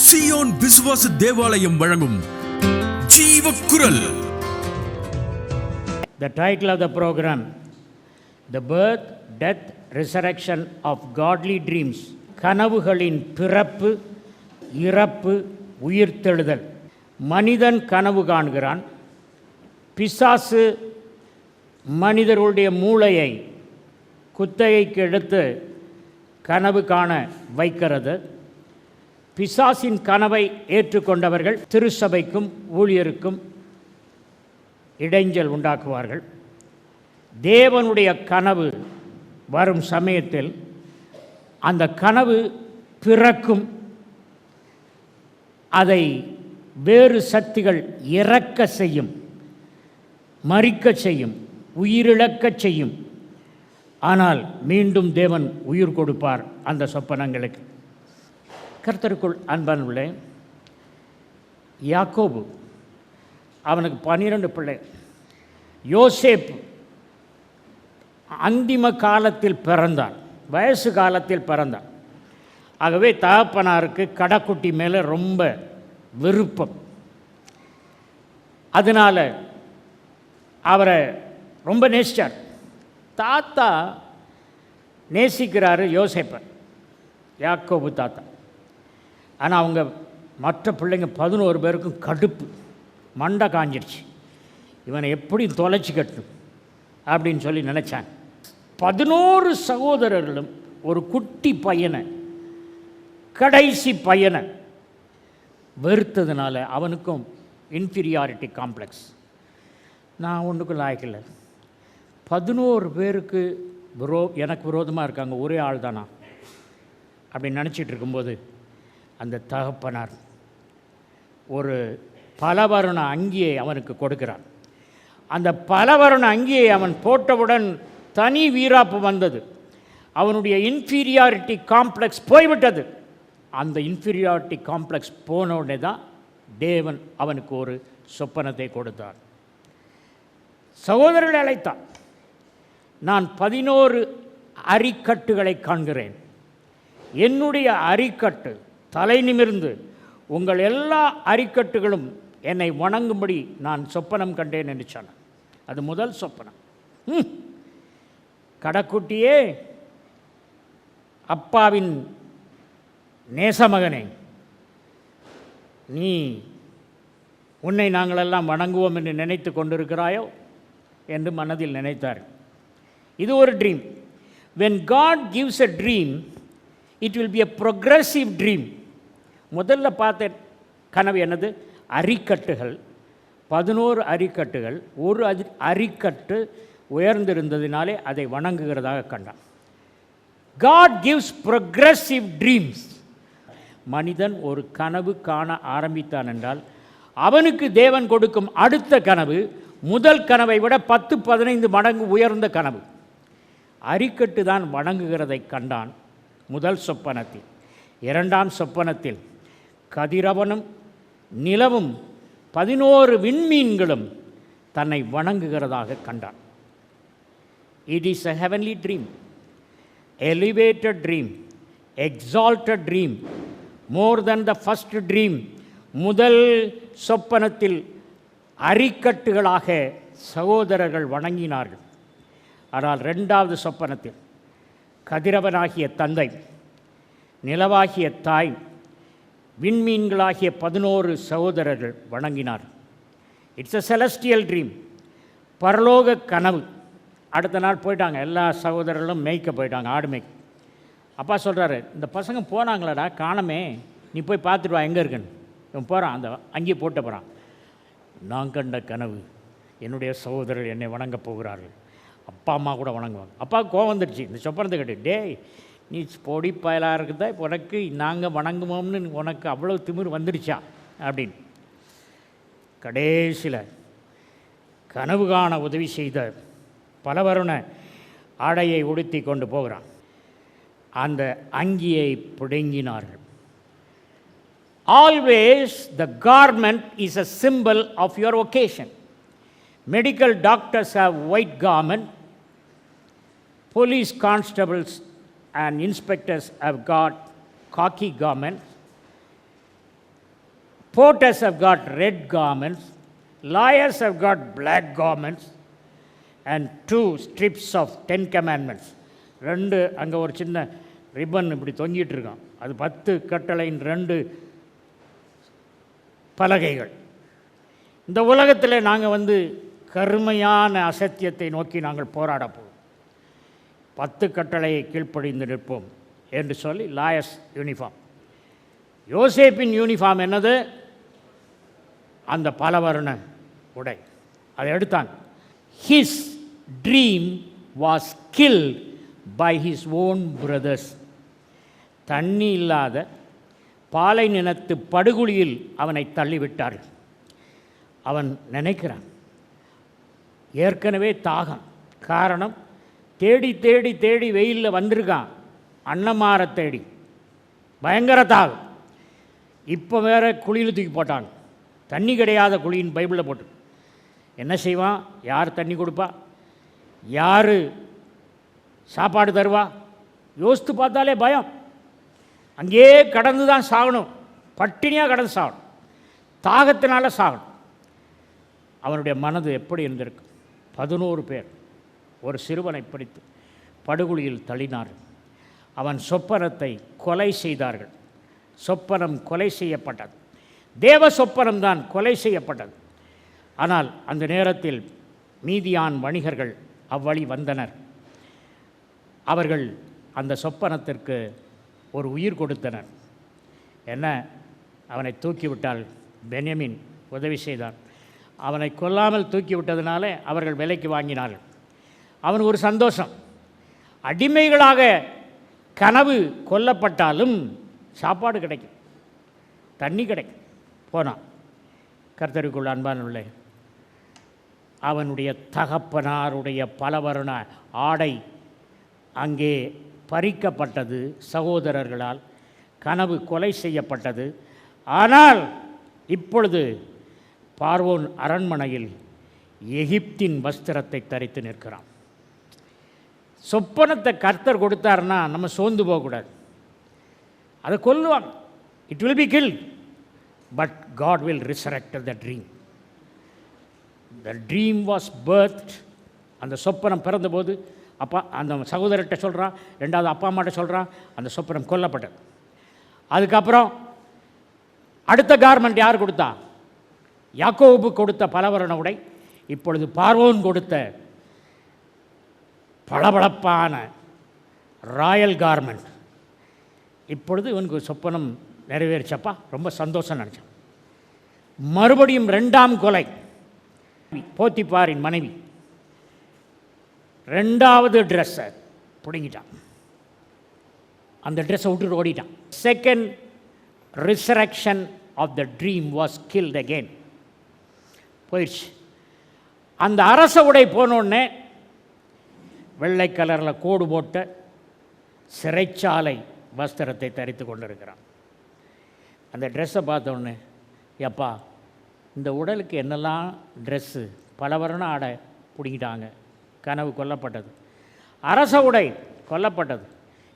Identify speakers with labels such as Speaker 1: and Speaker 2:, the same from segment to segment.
Speaker 1: Zion விசுவாச தேவாலயம் வழங்கும் ஜீவக்குரல்.
Speaker 2: The title of the program, The Birth, Death, Resurrection of Godly Dreams. கனவுகளின் பிறப்பு, இறப்பு, உயிர்த்தெழுதல். மனிதன் கனவு காண்கிறான். பிசாசு மனிதர்களுடைய மூளையை குத்தகைக்கு எடுத்து கனவு காண வைக்கிறது. பிசாசின் கனவை ஏற்றுக்கொண்டவர்கள் திருச்சபைக்கும் ஊழியருக்கும் இடைஞ்சல் உண்டாக்குவார்கள். தேவனுடைய கனவு வரும் சமயத்தில் அந்த கனவு பிறக்கும். அதை வேறு சக்திகள் இறக்க செய்யும், மரிக்க செய்யும், உயிரிழக்க செய்யும். ஆனால் மீண்டும் தேவன் உயிர் கொடுப்பார் அந்த சொப்பனங்களுக்கு. கர்த்தருக்குள் அன்பானவர்களே, யாக்கோபு அவனுக்கு 12 பிள்ளை. யோசேப்பு அந்திம காலத்தில் பிறந்தான், வயசு காலத்தில் பிறந்தான். ஆகவே தகப்பனாருக்கு கடைக்குட்டி மேலே ரொம்ப விருப்பம். அதனால் அவரை ரொம்ப நேசித்தார். தாத்தா நேசிக்கிறாரு யோசேப்பை, யாக்கோபு தாத்தா. ஆனால் அவங்க மற்ற பிள்ளைங்க 11 பேருக்கும் கடுப்பு, மண்டை காஞ்சிடுச்சு. இவனை எப்படி தொலைச்சிக்கட்டும் அப்படின்னு சொல்லி நினச்சாங்க. 11 சகோதரர்களும் ஒரு குட்டி பையனை, கடைசி பையனை வெறுத்ததுனால அவனுக்கும் இன்ஃபீரியாரிட்டி காம்ப்ளெக்ஸ். நான் ஒன்றுக்கும் லாய்க்கில்லை. 11 பேருக்கு எனக்கு விரோதமாக இருக்காங்க, ஒரே ஆள் தானா அப்படின்னு நினச்சிட்டு இருக்கும்போது அந்த தகப்பனார் ஒரு பலவருண அங்கியை அவனுக்கு கொடுக்கிறான். அந்த பலவருண அங்கியை அவன் போட்டவுடன் தனி வீராப்பு வந்தது. அவனுடைய இன்ஃபீரியாரிட்டி காம்ப்ளெக்ஸ் போய்விட்டது. அந்த இன்ஃபீரியாரிட்டி காம்ப்ளெக்ஸ் போன உடனே தான் தேவன் அவனுக்கு ஒரு சொப்பனத்தை கொடுத்தார். சகோதரர்களை அழைத்தான். நான் 11 அரிக்கட்டுகளை காண்கிறேன். என்னுடைய அரிக்கட்டு தலை நிமிர்ந்து உங்கள் எல்லா அரிக்கட்டுகளும் என்னை வணங்கும்படி நான் சொப்பனம் கண்டேன் என்று சொன்னேன். அது முதல் சொப்பனம். கடைக்குட்டியே, அப்பாவின் நேசமகனே, நீ உன்னை நாங்களெல்லாம் வணங்குவோம் என்று நினைத்து கொண்டிருக்கிறாயோ என்று மனதில் நினைத்தார். இது ஒரு dream. When God gives a dream, it will be a progressive dream. முதல்ல பார்த்த கனவு என்னது? அரிக்கட்டுகள், 11 அரிக்கட்டுகள். ஒரு அரிக்கட்டு உயர்ந்திருந்ததினாலே அதை வணங்குகிறதாக கண்டான். God gives progressive dreams. மனிதன் ஒரு கனவு காண ஆரம்பித்தான் என்றால் அவனுக்கு தேவன் கொடுக்கும் அடுத்த கனவு முதல் கனவை விட 10-15 மடங்கு உயர்ந்த கனவு. அரிக்கட்டு தான் வணங்குகிறதை கண்டான் முதல் சொப்பனத்தில். இரண்டாம் சொப்பனத்தில் கதிரவனும் நிலவும் 11 விண்மீன்களும் தன்னை வணங்குகிறதாக கண்டான். It is a heavenly dream, elevated dream, exalted dream, more than the first dream. முதல் சொப்பனத்தில் அரிக்கட்டுகளாக சகோதரர்கள் வணங்கினார்கள். ஆனால் இரண்டாவது சொப்பனத்தில் கதிரவனாகிய தந்தை, நிலவாகிய தாய், விண்மீன்களாகிய 11 சகோதரர்கள் வணங்கினார். இட்ஸ் a celestial dream, பரலோக கனவு. அடுத்த நாள் போயிட்டாங்க, எல்லா சகோதரர்களும் மேய்க்க போயிட்டாங்க, ஆடு மேய்க்க. அப்பா சொல்கிறாரு, இந்த பசங்க போனாங்களாடா, காணமே, நீ போய் பார்த்துட்டு வா எங்கே இருக்குன்னு. இவன் போகிறான், அந்த அங்கேயே போட்ட போகிறான். நான் கண்ட கனவு, என்னுடைய சகோதரர்கள் என்னை வணங்க போகிறார்கள், அப்பா அம்மா கூட வணங்குவாங்க. அப்பா கோவம் வந்துடுச்சு இந்த சொப்பனத்தை கட்டு. டேய், நீ பொடி பயலாக இருக்குதா, உனக்கு நாங்கள் வணங்குவோம்னு உனக்கு அவ்வளோ திமிர் வந்துடுச்சா அப்படின்னு. கடைசியில் கனவு காண உதவி செய்த பலவருண ஆடையை உடுத்தி கொண்டு போகிறான். அந்த அங்கியை பிடுங்கினார்கள். Always the garment is a symbol of your occasion. Medical doctors have white garment, police constables and inspectors have got khaki garments, porters have got red garments, lawyers have got black garments, and 2 strips of 10 commandments. 2 அங்கே ஒரு சின்ன ribbon இப்படி தொங்கிட்டு இருக்கான், அது 10 கட்டளையின் 2 பலகைகள். இந்த உலகத்தில் நாங்கள் கருமையான அசத்தியத்தை நோக்கி நாங்கள் போராட போவோம், 10 கட்டளையை கீழ்ப்படிந்து நிற்போம் என்று சொல்லி லாயர்ஸ் யூனிஃபார்ம். யோசேப்பின் யூனிஃபார்ம் என்னது? அந்த பலவர்ண உடை. அதை எடுத்தாங்க. His dream was killed by his own brothers. தண்ணி இல்லாத பாலை நிலத்து படுகுழியில் அவனை தள்ளிவிட்டார்கள். அவன் நினைக்கிறான், ஏற்கனவே தாகம், காரணம் தேடி தேடி தேடி வெயிலில் வந்திருக்கான், அன்னமார தேடி, பயங்கர தாகம். இப்போ வேறு குழியில் தூக்கி போட்டாங்க, தண்ணி கிடையாத குழின்னு பைபிளில் போட்டு. என்ன செய்வான்? யார் தண்ணி கொடுப்பா? யார் சாப்பாடு தருவா? யோசித்து பார்த்தாலே பயம். அங்கேயே கடந்து தான் சாகணும், பட்டினியாக கடந்து சாகணும், தாகத்தினால சாகணும். அவனுடைய மனது எப்படி இருந்திருக்கு? 11 பேர் ஒரு சிறுவனை பிடித்து படுகுழியில் தள்ளினார்கள். அவன் சொப்பனத்தை கொலை செய்தார்கள். சொப்பனம் கொலை செய்யப்பட்டது, தேவ சொப்பனம்தான் கொலை செய்யப்பட்டது. ஆனால் அந்த நேரத்தில் மீதியான் வணிகர்கள் அவ்வழி வந்தனர். அவர்கள் அந்த சொப்பனத்திற்கு ஒரு உயிர் கொடுத்தனர். என்ன? அவனை தூக்கிவிட்டால் பென்யமின் உதவி செய்தான். அவனை கொல்லாமல் தூக்கிவிட்டதுனால அவர்கள் விலைக்கு வாங்கினார்கள். அவனுக்கு ஒரு சந்தோஷம். அடிமைகளாக கனவு கொல்லப்பட்டாலும் சாப்பாடு கிடைக்கும், தண்ணி கிடைக்கும். போனான். கர்த்தருக்குள் அன்பானுள்ளே, அவனுடைய தகப்பனாருடைய பலவர்ண ஆடை அங்கே பறிக்கப்பட்டது சகோதரர்களால். கனவு கொலை செய்யப்பட்டது. ஆனால் இப்பொழுது பார்வோன் அரண்மனையில் எகிப்தின் வஸ்திரத்தை தரித்து நிற்கிறான். சொப்பனத்தை கர்த்தர் கொடுத்தாருன்னா நம்ம சோர்ந்து போகக்கூடாது. அதை கொல்லுவாங்க, it will be killed, but God will resurrect the dream. The dream was birth. அந்த சொப்பனம் பிறந்தபோது அப்பா அந்த சகோதரர்கிட்ட சொல்கிறான், 2வது அப்பா அம்மாட்ட சொல்கிறான், அந்த சொப்பனம் கொல்லப்பட்டது. அதுக்கப்புறம் அடுத்த கார்மெண்ட் யார் கொடுத்தா? யாக்கோபு கொடுத்த பலவர்ண உடை இப்பொழுது பார்வோன் கொடுத்த பளபளப்பான ராயல் கார்மெண்ட். இப்பொழுது இவனுக்கு சொப்பனம் நிறைவேறிச்சப்பா, ரொம்ப சந்தோஷம் நினச்சான். மறுபடியும் 2ஆம் கொலை. போத்திபாரின் மனைவி 2வது ட்ரெஸ்ஸை பிடுங்கிட்டான், அந்த ட்ரெஸ்ஸை விட்டுட்டு ஓடிட்டான். Second resurrection of the dream was killed again. போயிடுச்சு. அந்த அரச உடை போனோடனே வெள்ளை கலரில் கோடு போட்ட சிறைச்சாலை வஸ்திரத்தை தரித்து கொண்டிருக்கிறான். அந்த ட்ரெஸ்ஸை பார்த்தோடனே, எப்பா இந்த உடலுக்கு என்னெல்லாம் ட்ரெஸ்ஸு, பலவர்ண ஆடை பிடிக்கிட்டாங்க, கனவு கொல்லப்பட்டது, அரச உடை கொல்லப்பட்டது,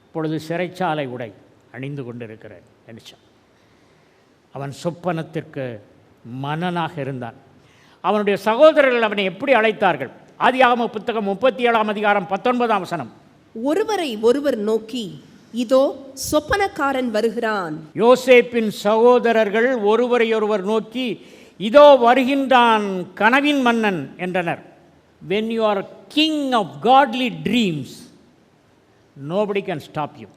Speaker 2: இப்பொழுது சிறைச்சாலை உடை அணிந்து கொண்டிருக்கிறேன் நினைச்சான். அவன் சொப்பனத்திற்கு மன்னனாக இருந்தான். அவனுடைய சகோதரர்கள் அவனை எப்படி அழைத்தார்கள்? ஆதியாகம புத்தகம் 37ஆம் அதிகாரம் 19ஆம் வசனம்.
Speaker 3: ஒருவரை ஒருவர் நோக்கி, இதோ சொப்பனக்காரன் வருகிறான்.
Speaker 2: யோசேப்பின் சகோதரர்கள் ஒருவரையொருவர் நோக்கி, இதோ வருகின்றான் கனவின் மன்னன் என்றனர். When you are king of godly dreams, nobody can stop you.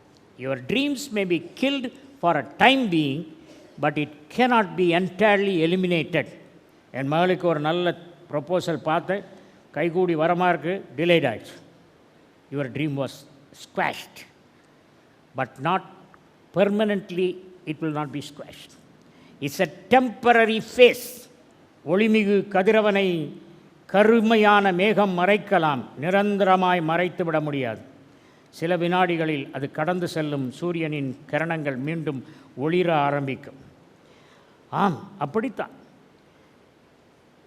Speaker 2: Your dreams may be killed for a time being, but it cannot be entirely eliminated. என் மகளுக்கு ஒரு நல்ல ப்ரொப்போசல் பார்த்தேன், கைகூடி வரமா இருக்கு, டிலேட் ஆயிடுச்சு. Your dream was squashed, but not permanently. It will not be squashed. It's a temporary phase. ஒளிமிகு கதிரவனை கருமையான மேகம் மறைக்கலாம், நிரந்தரமாய் மறைத்து விட முடியாது. சில வினாடிகளில் அது கடந்து செல்லும். சூரியனின் கிரணங்கள் மீண்டும் ஒளிர ஆரம்பிக்கும். ஆம், அப்படித்தான்.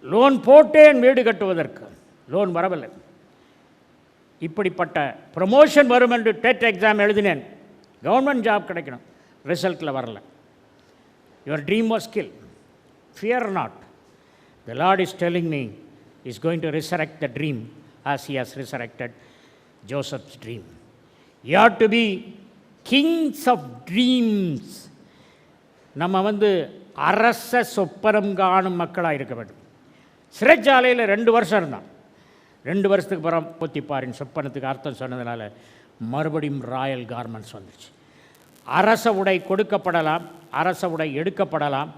Speaker 2: லோன் போட்டேன் வீடு கட்டுவதற்கு, லோன் வரவில்லை. இப்படிப்பட்ட ப்ரமோஷன் வரும் என்று டெட் எக்ஸாம் எழுதினேன், கவர்மெண்ட் ஜாப் கிடைக்கணும், ரிசல்ட்டில் வரல. Your dream was kill. fear not. The Lord is telling me He's going to resurrect the dream as He has resurrected Joseph's dream. You have to be kings of dreams. நம்ம அரச சொப்பனம் காணும் மக்களாக இருக்க வேண்டும். சிறைச்சாலையில் 2 வருஷம் இருந்தான். 2 வருஷத்துக்கு அப்புறம் பொத்திப்பாரின் சொப்பனத்துக்கு அர்த்தம் சொன்னதுனால மறுபடியும் ராயல் கார்மெண்ட்ஸ் வந்துச்சு. அரச உடை கொடுக்கப்படலாம், அரச உடை எடுக்கப்படலாம்,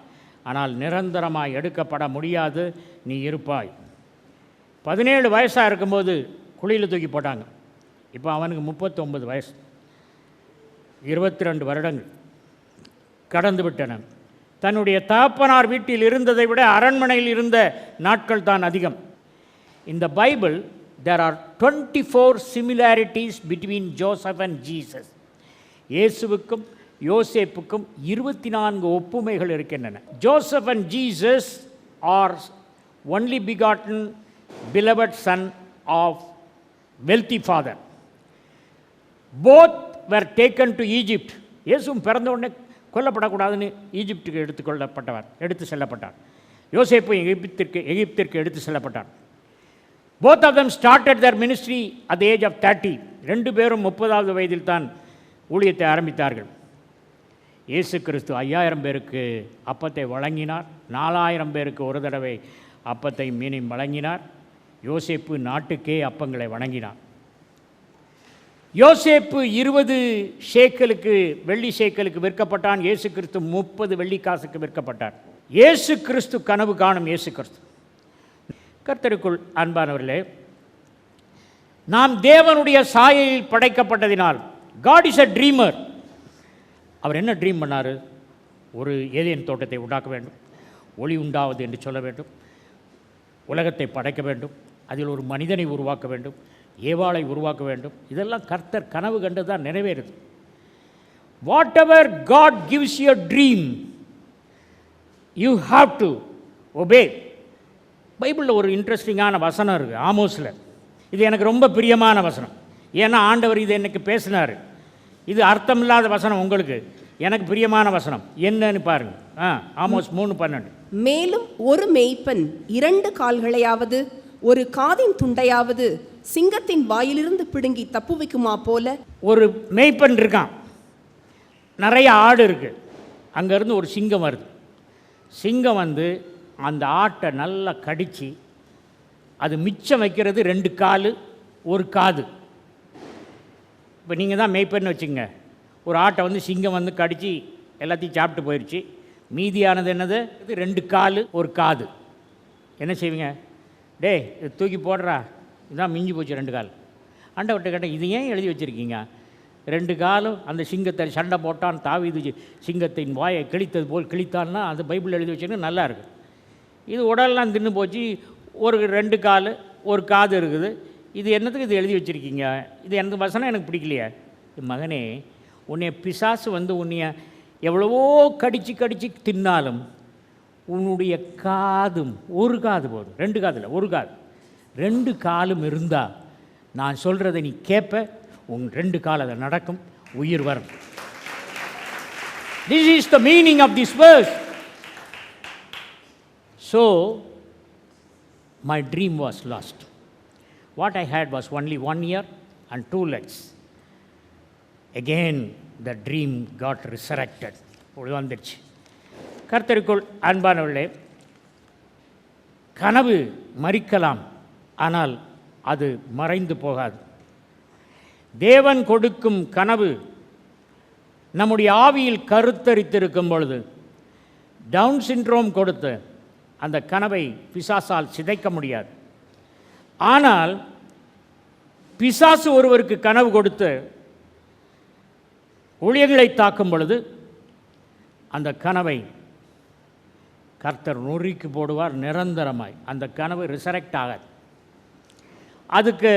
Speaker 2: ஆனால் நிரந்தரமாக எடுக்கப்பட முடியாது. நீ இருப்பாய். 17 வயசாக இருக்கும்போது குழியில் தூக்கி போட்டாங்க. இப்போ அவனுக்கு 39 வயசு. 22 வருடங்கள் கடந்து விட்டன. தன்னுடைய தகப்பனார் வீட்டில் இருந்ததை விட அரண்மனையில் இருந்த நாட்கள் தான் அதிகம். In the Bible, there are 24 similarities between Joseph and Jesus. இயேசுவுக்கும் யோசேப்புக்கும் 24 ஒப்புமைகள் இருக்கின்றன. Joseph and Jesus are only begotten beloved son of wealthy father. Both were taken to Egypt. இயேசுவும் பிறந்த உடனே கொல்லப்படக்கூடாதுன்னு ஈஜிப்டுக்கு எடுத்து செல்லப்பட்டார். யோசேப்பு எகிப்திற்கு எடுத்து செல்லப்பட்டார். Both of them started their ministry at the age of 30. 2 பேரும் 30வது வயதில் தான் ஊழியத்தை ஆரம்பித்தார்கள். இயேசு கிறிஸ்து 5000 பேருக்கு அப்பத்தை வழங்கினார். 4000 பேருக்கு ஒரு தடவை அப்பத்தை மீனையும் வழங்கினார். யோசேப்பு நாட்டுக்கே அப்பங்களை வழங்கினார். யோசேப்பு 20 ஷேக்கலுக்கு வெள்ளி ஷேக்கலுக்கு விற்கப்பட்டான். இயேசு கிறிஸ்து 30 வெள்ளி காசுக்கு விற்கப்பட்டார். இயேசு கிறிஸ்து கனவு காணும் இயேசு கிறிஸ்து. கர்த்தருக்குள் அன்பானவர்களே, நாம் தேவனுடைய சாயலில் படைக்கப்பட்டதினால், காட் இஸ் அ ட்ரீமர். அவர் என்ன ட்ரீம் பண்ணார்? ஒரு ஏதேன் தோட்டத்தை உண்டாக்க வேண்டும், ஒளி உண்டாவது என்று சொல்ல வேண்டும், உலகத்தை படைக்க வேண்டும், அதில் ஒரு மனிதனை உருவாக்க வேண்டும், ஏவாளை உருவாக்க வேண்டும். இதெல்லாம் கர்த்தர் கனவு கண்டு தான் நிறைவேறுது. Whatever God gives you dream, you have to obey. பைபிளில் ஒரு இன்ட்ரெஸ்டிங்கான வசனம் இருக்குது, ஆமோஸில். இது எனக்கு ரொம்ப பிரியமான வசனம். ஏன்னா ஆண்டவர் இது எனக்கு பேசினார். இது அர்த்தம் இல்லாத வசனம், உங்களுக்கு எனக்கு பிரியமான வசனம். என்னன்னு பாருங்க. ஆமோஸ் 3:12.
Speaker 3: மேலும் ஒரு மேய்ப்பன் 2 கால்களையாவது ஒரு காதின் துண்டையாவது சிங்கத்தின் வாயிலிருந்து பிடுங்கி தப்புவிக்குமா போல. ஒரு
Speaker 2: மேய்ப்பன் இருக்கான், நிறைய ஆடு இருக்கு. அங்கேருந்து ஒரு சிங்கம் வருது. சிங்கம் அந்த ஆட்டை நல்லா கடித்து அது மிச்சம் வைக்கிறது 2 கால் 1 காது. இப்போ நீங்கள் தான் மேய்ப்பன்னு வச்சுங்க. ஒரு ஆட்டை சிங்கம் கடித்து எல்லாத்தையும் சாப்பிட்டு போயிடுச்சு. மீதியானது என்னது? இது 2 கால் 1 காது. என்ன செய்வீங்க? டேய் இது தூக்கி போடுறா, இதான் மிஞ்சி போச்சு 2 கால். ஆண்டவர்கிட்ட கேட்டேன், இது ஏன் எழுதி வச்சுருக்கீங்க? 2 காலும் அந்த சிங்கத்தை சண்டை போட்டான், தாவீது சிங்கத்தின் வாயை கிழித்தது போல் கிழித்தான்னா அது பைபிள் எழுதி வச்சுருக்கு, நல்லா இருக்குது. இது உடல்லாம் தின்னு போச்சு, ஒரு 2 கால் 1 காது இருக்குது. இது என்னத்துக்கு இது எழுதி வச்சுருக்கீங்க? இது எனக்கு வசனம் எனக்கு பிடிக்கலையே. மகனே, உன்னை பிசாசு உன்னைய எவ்வளவோ கடித்து தின்னாலும் உன்னுடைய காதும் 1 காது போதும். 2 காது இல்லை, 1 காது. 2 காலும் இருந்தால் நான் சொல்கிறத நீ கேட்ப, உன் 2 கால் அதை நடக்கும், உயிர் வரும். This is the meaning of this verse. So, my dream was lost. What I had was only 1 ear and 2 legs. Again, the dream got resurrected. வந்துடுச்சு. கர்த்தருக்குள் அன்பானவர்களே, கனவு மரிக்கலாம், ஆனால் அது மறைந்து போகாது. தேவன் கொடுக்கும் கனவு நம்முடைய ஆவியில் கருத்தரித்திருக்கும் பொழுது டவுன் சிண்ட்ரோம் கொடுத்து அந்த கனவை பிசாசால் சிதைக்க முடியாது. ஆனால் பிசாசு ஒருவருக்கு கனவு கொடுத்து ஊழியர்களை தாக்கும் பொழுது அந்த கனவை கர்த்தர் நொறுக்கி போடுவார் நிரந்தரமாய். அந்த கனவு ரிசரெக்ட் ஆகாது. அதுக்கு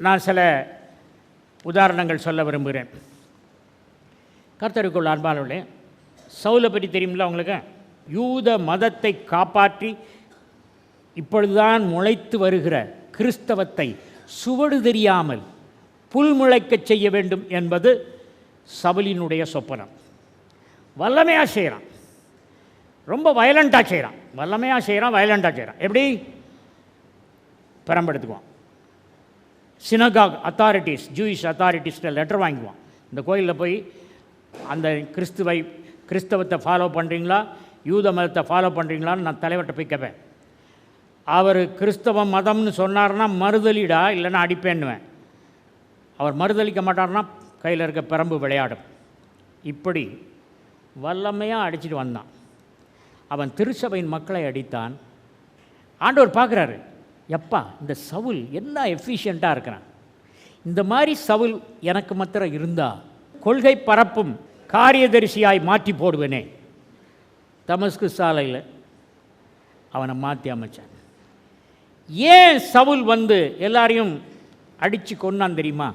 Speaker 2: நான் சில உதாரணங்கள் சொல்ல விரும்புகிறேன். கர்த்தருக்குள் அன்பானவர்களே, சவுலை பற்றி தெரியுமில்ல உங்களுக்கு? யூத மதத்தை காப்பாற்றி இப்பொழுதுதான் முளைத்து வருகிற கிறிஸ்தவத்தை சுவடு தெரியாமல் புல் முளைக்கச் செய்ய வேண்டும் என்பது சவுலினுடைய சொப்பனம். வல்லமையாக செய்கிறான். ரொம்ப வயலண்ட்டாக செய்கிறான், வல்லமையாக செய்கிறான், வயலண்ட்டாக செய்கிறான். எப்படி பெரம்பெடுத்துக்குவான். சினகாக் அத்தாரிட்டிஸ், ஜூயிஷ் அத்தாரிட்டிஸ்கிட்ட லெட்டர் வாங்கிக்குவான். இந்த கோயிலில் போய் அந்த கிறிஸ்தவத்தை ஃபாலோ பண்ணுறீங்களா, யூத மதத்தை ஃபாலோ பண்ணுறீங்களான்னு நான் தலைவர்கிட்ட போய் கேட்பேன். அவர் கிறிஸ்தவ மதம்னு சொன்னார்னா மறுதலிடா, இல்லைன்னா அடிப்பேன்னுவேன். அவர் மறுதளிக்க மாட்டார்னா கையில் இருக்க பெரம்பு விளையாடும். இப்படி வல்லமையாக அடிச்சிட்டு வந்தான். அவன் திருச்சபையின் மக்களை அடித்தான். ஆண்டவர் பார்க்குறாரு, எப்பா இந்த சவுல் என்ன எஃபிஷியண்ட்டாக இருக்கிறான், இந்த மாதிரி சவுல் எனக்கு மாத்திரம் இருந்தால் கொள்கை பரப்பும் காரியதரிசியாய் மாற்றி போடுவேனே. தமஸ்கு சாலையில் அவனை மாற்றி அமைச்சான். ஏன் சவுல் வந்து எல்லாரையும் அடித்து கொன்னான் தெரியுமா?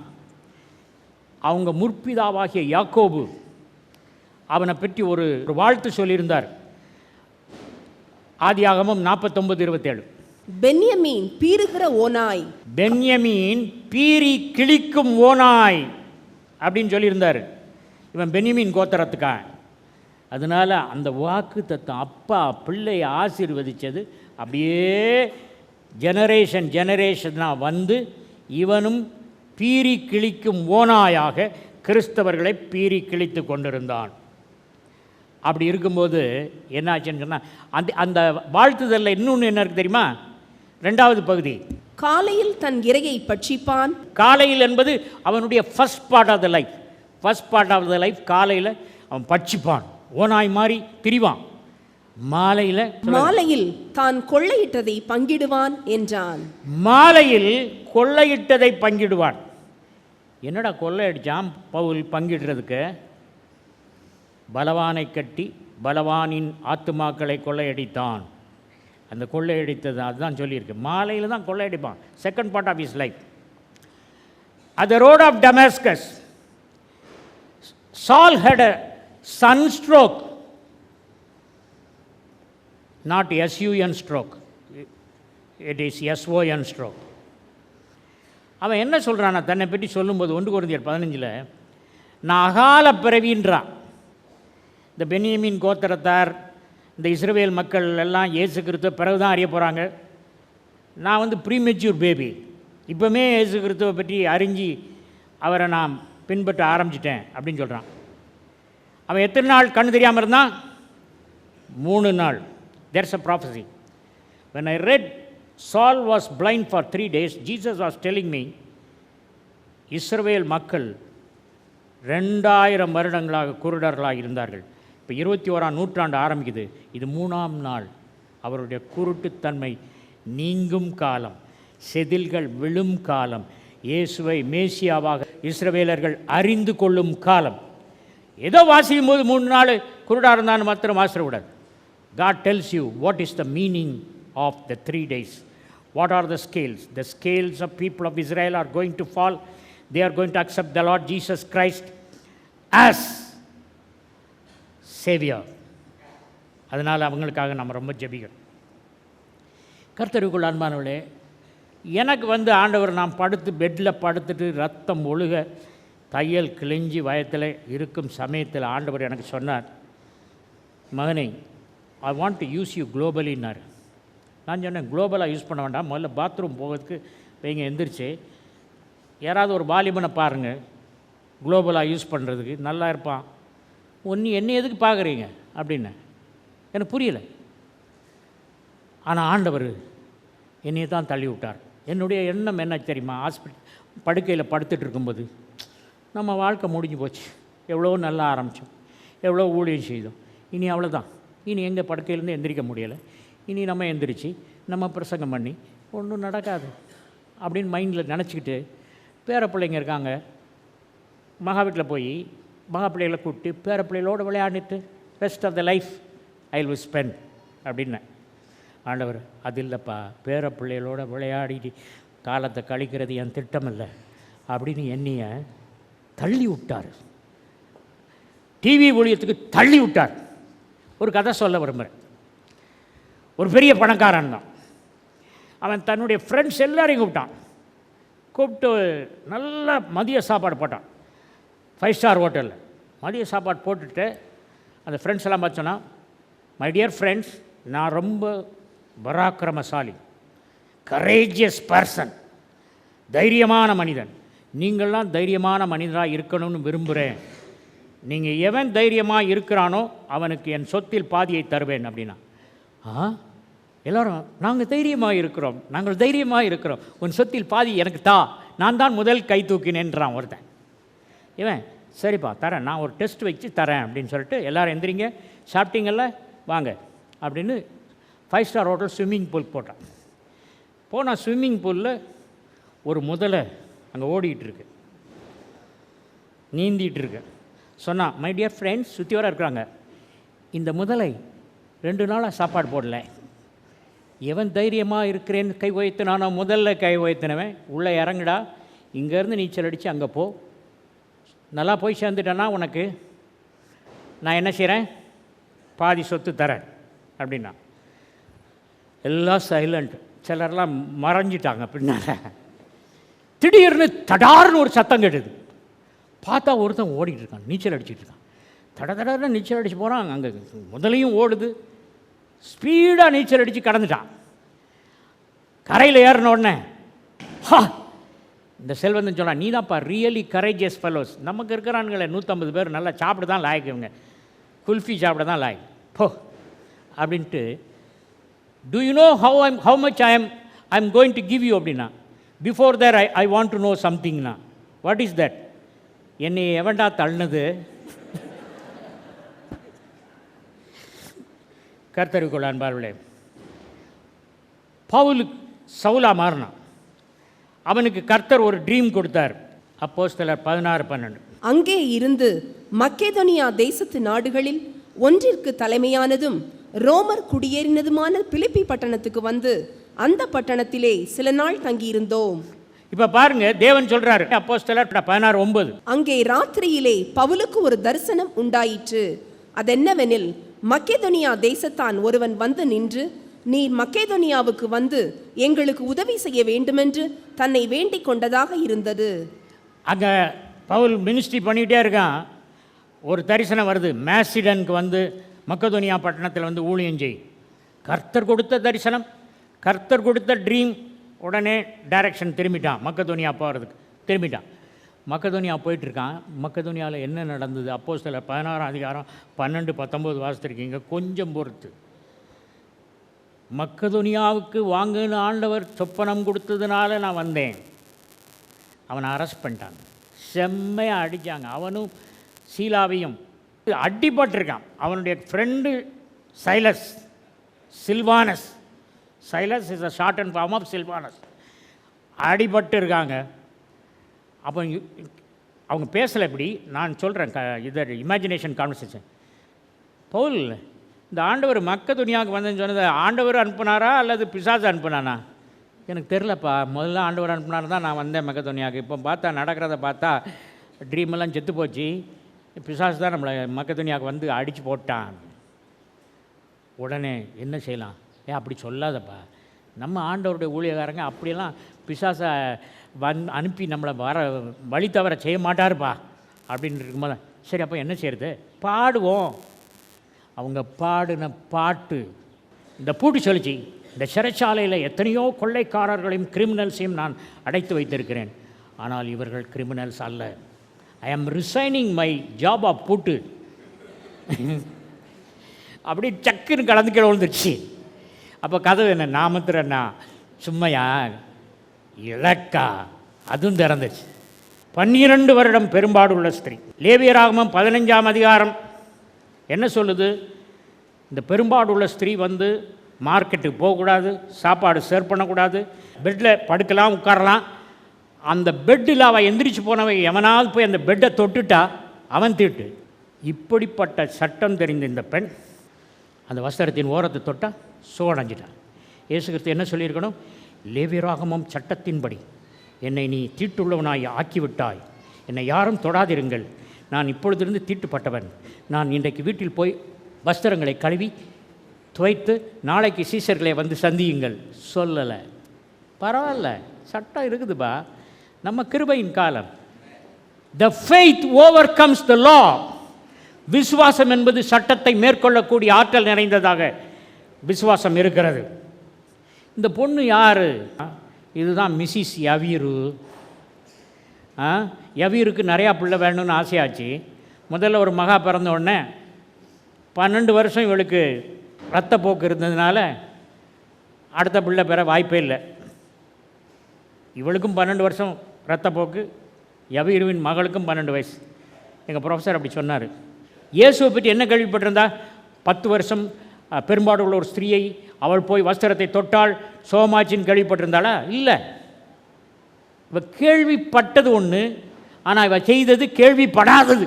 Speaker 2: அவங்க முற்பிதாவாகிய யாக்கோபு அவனை பற்றி ஒரு வாழ்த்து சொல்லியிருந்தார். ஆதியாகமம் 49:27.
Speaker 3: பென்யமீன் பீறுகிற ஓனாய்,
Speaker 2: பென்யமீன் பீறி கிழிக்கும் ஓனாய் அப்படின்னு சொல்லியிருந்தார். இவன் பென்யமீன் கோத்திரத்துக்கான். அதனால் அந்த வாக்கு தத்துவம் அப்பா பிள்ளையை ஆசீர்வதித்தது அப்படியே ஜெனரேஷனாக வந்து இவனும் பீறி கிழிக்கும் ஓனாயாக கிறிஸ்தவர்களை பீறி கிழித்து கொண்டிருந்தான். அப்படி இருக்கும்போது என்னாச்சுன்னு சொன்னால் அந்த வாழ்த்துதலில் இன்னொன்று என்ன இருக்குது தெரியுமா? 2வது பகுதி,
Speaker 3: காலையில் தன் இரையை பட்சிப்பான்.
Speaker 2: காலையில் என்பது அவனுடைய first part of the life. First part of the life காலையில் அவன் பட்சிப்பான், ஓனாய் மாதிரி திரிவான்.
Speaker 3: மாலையில் தான் கொள்ளையிட்டதை பங்கிடுவான் என்றான்.
Speaker 2: மாலையில் கொள்ளையிட்டதை பங்கிடுவான். என்னடா கொள்ளையடிச்சான் பவுல் பங்கிடுறதுக்கு? பலவானை கட்டி பலவானின் ஆத்துமாக்களை கொள்ளையடித்தான். அந்த கொள்ளையடித்தது அதுதான் சொல்லியிருக்கு. மாலையில் தான் கொள்ளையடிப்பான். Second part of his life. At the road of Damascus, Saul had a sunstroke, not S-U-N stroke, it is S-O-N stroke. அவன் என்ன சொல்கிறான் தன்னை பற்றி சொல்லும்போது 1 கொரிந்தியர் 15 நான் அகால பிறவின்றான். இந்த பென்யமீன் கோத்திரத்தார், இந்த இஸ்ரவேல் மக்கள் எல்லாம் இயேசு கிறிஸ்துவ பிறகு தான் அறிய போகிறாங்க. நான் வந்து ப்ரீமெச்சூர் பேபி, இப்போமே இயேசு கிறிஸ்துவை பற்றி அறிஞ்சு அவரை நான் பின்பற்ற ஆரம்பிச்சிட்டேன் அப்படின்னு சொல்கிறான். அவன் எத்தனை நாள் கண்ணு தெரியாமல் இருந்தான்? 3 நாள். There's a prophecy. When I read Saul was blind for 3 days, Jesus was telling me இஸ்ரவேல் மக்கள் 2000 வருடங்களாக குருடர்களாக இருந்தார்கள். இப்போ 21ஆம் நூற்றாண்டு ஆரம்பிக்குது. இது 3ஆம் நாள். அவருடைய குருட்டுத்தன்மை நீங்கும் காலம், செதில்கள் விழும் காலம், இயேசுவை மேசியாவாக இஸ்ரவேலர்கள் அறிந்து கொள்ளும் காலம். ஏதோ வாசிக்கும் போது 3 நாள் குருடாக இருந்தான்னு மாத்திரம் வாசிடக்கூடாது. God tells you what is the meaning of the 3 days. What are the scales? The scales of people of Israel are going to fall. They are going to accept the Lord Jesus Christ as Savior. அதனால் அவங்களுக்காக நம்ம ரொம்ப ஜெபிக்கிறோம். கர்த்தருக்குள் அன்பானவர்களே, எனக்கு வந்து ஆண்டவர் நான் பெட்டில் படுத்துட்டு ரத்தம் ஒழுக தையல் கிழிஞ்சி வயத்தில் இருக்கும் சமயத்தில் ஆண்டவர் எனக்கு சொன்னார், மகனே I want to use you குளோபலின்னார். நான் சொன்னேன், குளோபலாக யூஸ் பண்ண வேண்டாம், முதல்ல பாத்ரூம் போகிறதுக்கு வைங்க, எந்திரிச்சு யாராவது ஒரு வாலிபனை பாருங்கள் குளோபலாக யூஸ் பண்ணுறதுக்கு நல்லா இருப்பான். என்ன எதுக்கு பார்க்குறீங்க அப்படின்னு எனக்கு புரியலை. ஆனால் ஆண்டவர் என்னையை தான் தள்ளி விட்டார். என்னுடைய எண்ணம் என்ன தெரியுமா? படுக்கையில் படுத்துட்டு இருக்கும்போது நம்ம வாழ்க்கை முடிஞ்சு போச்சு, எவ்வளோ நல்லா ஆரம்பித்தோம், எவ்வளோ ஊழியம் செய்தோம், இனி அவ்வளோதான், இனி எங்கள் படுக்கையிலேருந்து எந்திரிக்க முடியலை, இனி நம்ம எந்திரிச்சு நம்ம பிரசங்கம் பண்ணி ஒன்றும் நடக்காது அப்படின்னு மைண்டில் நினச்சிக்கிட்டு பேர பிள்ளைங்க இருக்காங்க, மகா வீட்டில் போய் மகா பிள்ளைகளை கூப்பிட்டு பேர பிள்ளைகளோடு விளையாடிட்டு rest of the life I will spend அப்படின்னேன். ஆண்டவர் அது இல்லைப்பா, பேர பிள்ளைகளோட விளையாடி காலத்தை கழிக்கிறது என் திட்டம் இல்லை அப்படின்னு என்னைய தள்ளி விட்டார். டிவி ஊழியத்துக்கு தள்ளி விட்டார். ஒரு கதை சொல்ல விரும்புகிறேன். ஒரு பெரிய பணக்காரன் தான். அவன் தன்னுடைய ஃப்ரெண்ட்ஸ் எல்லாரையும் கூப்பிட்டு நல்ல மதிய சாப்பாடு போட்டான். 5 ஸ்டார் ஹோட்டலில் மதிய சாப்பாடு போட்டுட்டு அந்த ஃப்ரெண்ட்ஸ் எல்லாம் பார்த்தோன்னா மை டியர் ஃப்ரெண்ட்ஸ், நான் ரொம்ப பராக்கிரமசாலி, கரேஜியஸ் பர்சன், தைரியமான மனிதன். நீங்கள்லாம் தைரியமான மனிதராக இருக்கணும்னு விரும்புகிறேன். நீங்கள் எவன் தைரியமாக இருக்கிறானோ அவனுக்கு என் சொத்தில் பாதியை தருவேன் அப்படின்னா, எல்லோரும் நாங்கள் தைரியமாக இருக்கிறோம், நாங்கள் தைரியமாக இருக்கிறோம், உன் சொத்தில் பாதி எனக்கு தா, நான் தான் முதல் கை தூக்கினேன்றான் ஒருத்தன். இவன் சரிப்பா தரேன், நான் ஒரு டெஸ்ட் வச்சு தரேன் அப்படின்னு சொல்லிட்டு எல்லோரும் எந்திரிங்க, சாப்பிட்டீங்கல்ல வாங்க அப்படின்னு 5 ஸ்டார் ஹோட்டல் ஸ்விம்மிங் பூல் போட்டான். போனால் ஸ்விம்மிங் பூலில் ஒரு முதலை அங்கே ஓடிக்கிட்டு இருக்கு, நீந்திகிட்டு இருக்கு. சொன்னான், மை டியர் ஃப்ரெண்ட்ஸ், சுற்றி வர இருக்கிறாங்க, இந்த முதலை 2 நாளாக சாப்பாடு போடல. எவன் தைரியமாக இருக்கிறேன்னு கை உயர்த்தினானோ, முதல்ல கை உயர்த்தினவன் உள்ளே இறங்குடா, இங்கேருந்து நீச்சல் அடித்து அங்கே போ, நல்லா போய் சேர்ந்துட்டேன்னா உனக்கு நான் என்ன செய்கிறேன், பாதி சொத்து தரேன் அப்படின்னா. எல்லாம் சைலண்ட், சிலர்லாம் மறைஞ்சிட்டாங்க பின்னால். திடீர்னு தடார்னு ஒரு சத்தம் கேட்டுது. பார்த்தா ஒருத்தன் ஓடிட்டு இருக்கான், நீச்சல் அடிச்சுட்டு இருக்கான். தடன்னு நீச்சல் அடித்து போகிறான். அங்கே முதலையும் ஓடுது, ஸ்பீடாக நீச்சல் அடித்து கடந்துட்டான். கரையில் ஏறின உடனே இந்த செல்வந்தன் சொன்னான், நீ தான்ப்பா ரியலி கரேஜியஸ் ஃபெலோஸ். நமக்கு இருக்கிறானுங்களே 150 பேர் நல்லா சாப்பிட தான் லாய்க்குங்க, குல்ஃபி சாப்பிட தான் லாய்க்கு போ அப்படின்ட்டு. Do you know how much I'm going to give you அப்படின்னா. Before that I want to know somethingனா. What is that? என்னை எவன்டா தள்ளினது? கர்த்தருக்குள் அன்பார்களே, பவுல் சவுலா மாறினான். அவனுக்கு கர்த்தர் ஒரு ட்ரீம் கொடுத்தார். அப்போஸ்தலர் 16:12.
Speaker 3: அங்கே இருந்து மக்கெதோனியா தேசத்து நாடுகளில் ஒன்றிற்கு தலைமையானதும் ரோமர் குடியேறினதுமான பிலிப்பி பட்டணத்துக்கு வந்து அந்த பட்டணத்திலே சில நாள் தங்கியிருந்தோம்.
Speaker 2: இப்போ பாருங்க, தேவன் சொல்றாரு, அப்போஸ்தலர் 16:9.
Speaker 3: அங்கே ராத்திரியிலே பவுலுக்கு ஒரு தரிசனம் உண்டாயிற்று. அதென்னவெனில், மக்கெதோனியா தேசத்தான் ஒருவன் வந்து நின்று, நீர் மக்கெதோனியாவுக்கு வந்து எங்களுக்கு உதவி செய்ய வேண்டுமென்று தன்னை வேண்டிக் கொண்டதாக இருந்தது.
Speaker 2: அங்கே பவுல் மினிஸ்ட்ரி பண்ணிகிட்டே இருக்கான். ஒரு தரிசனம் வருது, மேசிடனுக்கு வந்து மக்கெதோனியா பட்டணத்தில் வந்து ஊழியம் செய். கர்த்தர் கொடுத்த தரிசனம், கர்த்தர் கொடுத்த ட்ரீம். உடனே டைரக்ஷன் திரும்பிட்டான், மக்கெதோனியா போகிறதுக்கு திரும்பிட்டான். மக்கெதோனியா போயிட்டுருக்கான். மக்கெதோனியாவில் என்ன நடந்தது? அப்போஸ்தலர் 16:12-19 வாசித்திருக்கீங்க. கொஞ்சம் பொறுத்து, மக்கெதோனியாவுக்கு வாங்குன்னு ஆண்டவர் சொப்பனம் கொடுத்ததுனால நான் வந்தேன். அவனை அரெஸ்ட் பண்ணிட்டாங்க, செம்மையாக அடித்தாங்க. அவனும் சீலாவையும் அடிபட்டிருக்கான். அவனுடைய friend Silas, Silvanus. Silas is a short and form of Silvanus. அடிபட்டு இருக்காங்க. அப்போ அவங்க பேசலை. இப்படி நான் சொல்கிறேன், இதை இமேஜினேஷன் கான்வர்சேஷன். பவுல், இந்த ஆண்டவர் மக்கெதோனியாவுக்கு வந்தேன்னு சொன்னது ஆண்டவர் அனுப்புனாரா அல்லது பிசாசு அனுப்புனானா? எனக்கு தெரிலப்பா. முதல்ல ஆண்டவர் அனுப்புனார் தான் நான் வந்தேன் மக்கெதோனியாவுக்கு. இப்போ பார்த்தா நடக்கிறத பார்த்தா ட்ரீமெல்லாம் செத்து போச்சு. பிசாசு தான் நம்மளை மக்கெதோனியாவுக்கு வந்து அடித்து போட்டான். உடனே என்ன செய்யலாம்? அப்படி சொல்லாதப்பா, நம்ம ஆண்டவருடைய ஊழியக்காரங்க அப்படியெல்லாம் பிசாசை அனுப்பி நம்மளை வழி தவிர செய்ய மாட்டாருப்பா அப்படின்னு இருக்கும்போது, சரி அப்போ என்ன செய்கிறது? பாடுவோம். அவங்க பாடின பாட்டு இந்த பூட்டு சொல்லிச்சு, இந்த சிறைச்சாலையில் எத்தனையோ கொள்ளைக்காரர்களையும் கிரிமினல்ஸையும் நான் அடைத்து வைத்திருக்கிறேன், ஆனால் இவர்கள் கிரிமினல்ஸ் அல்ல. ஐ ஆம் ரிசைனிங் மை ஜாப் ஆஃப் பூட்டு. அப்படி சக்குன்னு கலந்து கீழே விழுந்துருச்சு. அப்போ கதவு என்ன நாமத்துறன்னா சும்மையா இலக்கா அதுவும் திறந்துச்சு. 12 வருடம் பெரும்பாடு உள்ள ஸ்திரீ. லேவியராகமம் 15ஆம் அதிகாரம் என்ன சொல்லுது? இந்த பெரும்பாடு உள்ள ஸ்திரீ வந்து மார்க்கெட்டுக்கு போகக்கூடாது, சாப்பாடு சர்வ் பண்ணக்கூடாது, பெட்டில் படுக்கலாம், உட்காரலாம். அந்த பெட்டில் அவள் எந்திரிச்சு போனவை எவனாவது போய் அந்த பெட்டை தொட்டுட்டா அவன் தீட்டு. இப்படிப்பட்ட சட்டம் தெரிந்த இந்த பெண் அந்த வஸ்திரத்தின் ஓரத்தை தொட்டால் சோடஞ்சிட்டான். இயேசு கிறிஸ்து என்ன சொல்லியிருக்கணும்? லேவியராகமம் சட்டத்தின்படி என்னை நீ தீட்டுள்ளவனாய் ஆக்கிவிட்டாய், என்னை யாரும் தொடாதிருங்கள், நான் இப்பொழுதிருந்து தீட்டுப்பட்டவன், நான் இன்றைக்கு வீட்டில் போய் வஸ்திரங்களை கழுவி துவைத்து நாளைக்கு சீசர்களை வந்து சந்தியுங்கள் சொல்லலை. பரவாயில்ல, சட்டம் இருக்குதுப்பா. நம்ம கிருபையின் காலம். The faith overcomes the law. விசுவாசம் என்பது சட்டத்தை மேற்கொள்ளக்கூடிய ஆற்றல் நிறைந்ததாக விசுவாசம் இருக்கிறது. இந்த பொண்ணு யார்? இதுதான் மிஸ்ஸஸ் யவீரு. யவீருக்கு நிறையா பிள்ளை வேணும்னு ஆசையாச்சு. முதல்ல ஒரு மகா பிறந்த உடனே 12 வருஷம் இவளுக்கு இரத்தப்போக்கு இருந்ததுனால அடுத்த பிள்ளை பெற வாய்ப்பே இல்லை. இவளுக்கும் 12 வருஷம் இரத்தப்போக்கு, யவீருவின் மகளுக்கும் 12 வயசு. எங்கள் ப்ரொஃபஸர் அப்படி சொன்னார். இயேசுவை பற்றி என்ன கேள்விப்பட்டிருந்தா? 10 வருஷம் பெரும்பாடு உள்ள ஒரு ஸ்திரீயை அவள் போய் வஸ்திரத்தை தொட்டால் சோமாச்சின்னு கேள்விப்பட்டிருந்தாளா? இல்லை. இவ கேள்விப்பட்டது ஒன்று, ஆனால் இவ செய்தது கேள்விப்படாதது.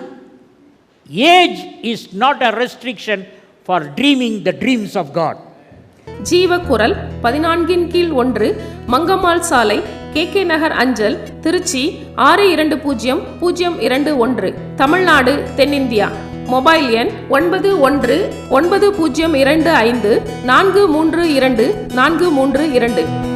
Speaker 2: Age is not a restriction for dreaming the dreams of God.
Speaker 4: Jeevakkural 14/1 Mangammal சாலை, KK நகர் அஞ்சல், திருச்சி 620021, தமிழ்நாடு, தென்னிந்தியா. மொபைல் எண் 919025432432.